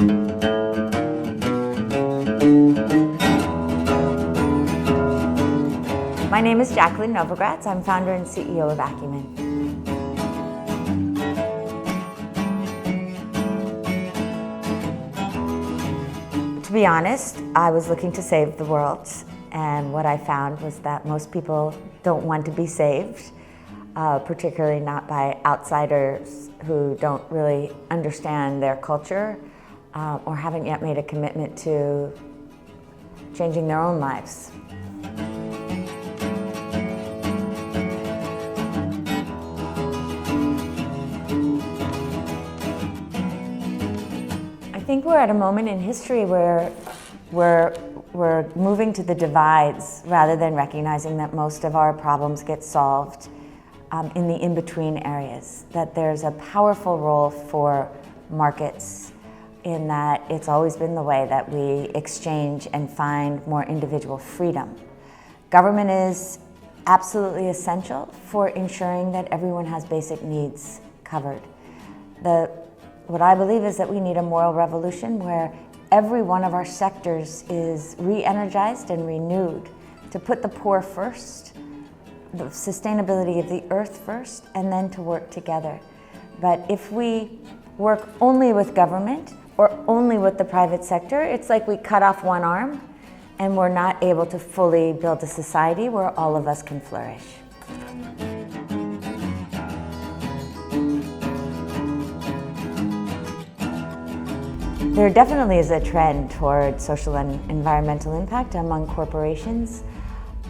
My name is Jacqueline Novogratz. I'm founder and CEO of Acumen. To be honest, I was looking to save the world, and what I found was that most people don't want to be saved, particularly not by outsiders who don't really understand their culture or haven't yet made a commitment to changing their own lives. I think we're at a moment in history where we're moving to the divides rather than recognizing that most of our problems get solved in the in-between areas, that there's a powerful role for markets in that it's always been the way that we exchange and find more individual freedom. Government is absolutely essential for ensuring that everyone has basic needs covered. What I believe is that we need a moral revolution where every one of our sectors is re-energized and renewed to put the poor first, the sustainability of the earth first, and then to work together. But if we work only with government or only with the private sector, it's like we cut off one arm and we're not able to fully build a society where all of us can flourish. There definitely is a trend toward social and environmental impact among corporations.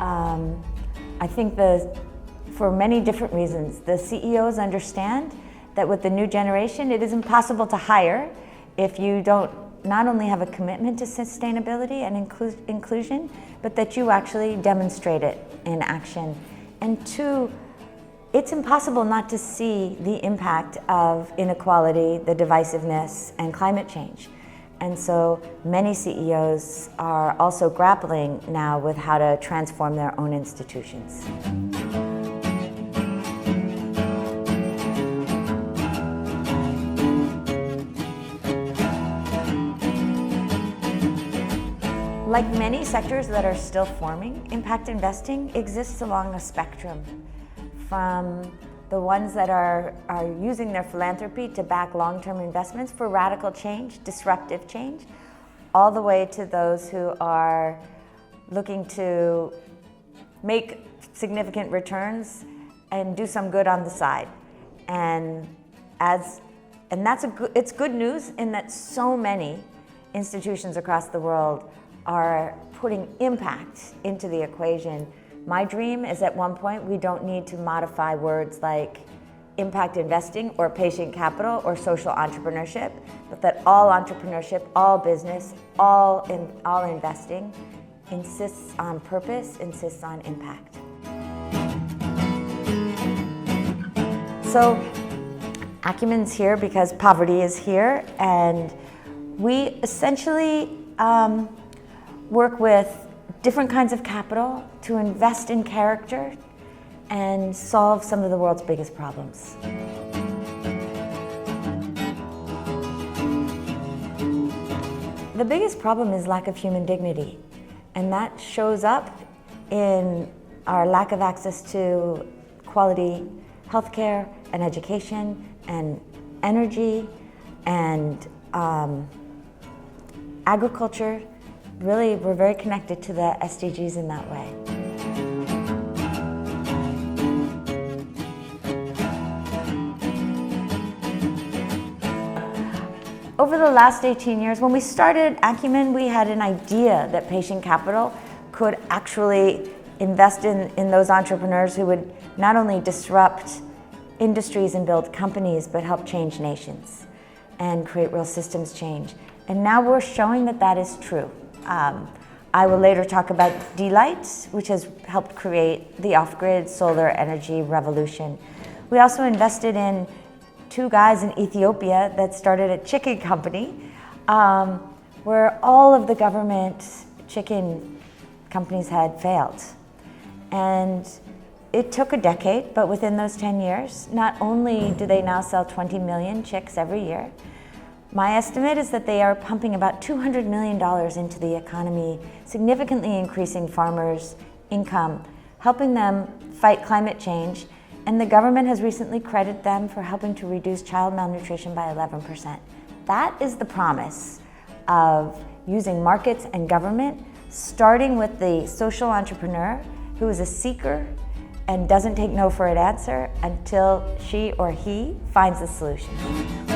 I think for many different reasons, the CEOs understand that with the new generation, it is impossible to hire if you don't not only have a commitment to sustainability and inclusion, but that you actually demonstrate it in action. And two, it's impossible not to see the impact of inequality, the divisiveness, and climate change. And so many CEOs are also grappling now with how to transform their own institutions. Like many sectors that are still forming, impact investing exists along a spectrum, from the ones that are using their philanthropy to back long-term investments for radical change, disruptive change, all the way to those who are looking to make significant returns and do some good on the side. And it's good news in that so many institutions across the world are putting impact into the equation. My dream is at one point we don't need to modify words like impact investing or patient capital or social entrepreneurship, but that all entrepreneurship, all business, all investing insists on purpose, insists on impact. So Acumen's here because poverty is here, and we essentially work with different kinds of capital to invest in character and solve some of the world's biggest problems. The biggest problem is lack of human dignity, and that shows up in our lack of access to quality healthcare and education and energy and agriculture. Really, we're very connected to the SDGs in that way. Over the last 18 years, when we started Acumen, we had an idea that patient capital could actually invest in those entrepreneurs who would not only disrupt industries and build companies, but help change nations and create real systems change. And now we're showing that that is true. I will later talk about D-Light, which has helped create the off-grid solar energy revolution. We also invested in two guys in Ethiopia that started a chicken company where all of the government chicken companies had failed. And it took a decade, but within those 10 years, not only do they now sell 20 million chicks every year, My estimate is that they are pumping about $200 million into the economy, significantly increasing farmers' income, helping them fight climate change, and the government has recently credited them for helping to reduce child malnutrition by 11%. That is the promise of using markets and government, starting with the social entrepreneur who is a seeker and doesn't take no for an answer until she or he finds a solution.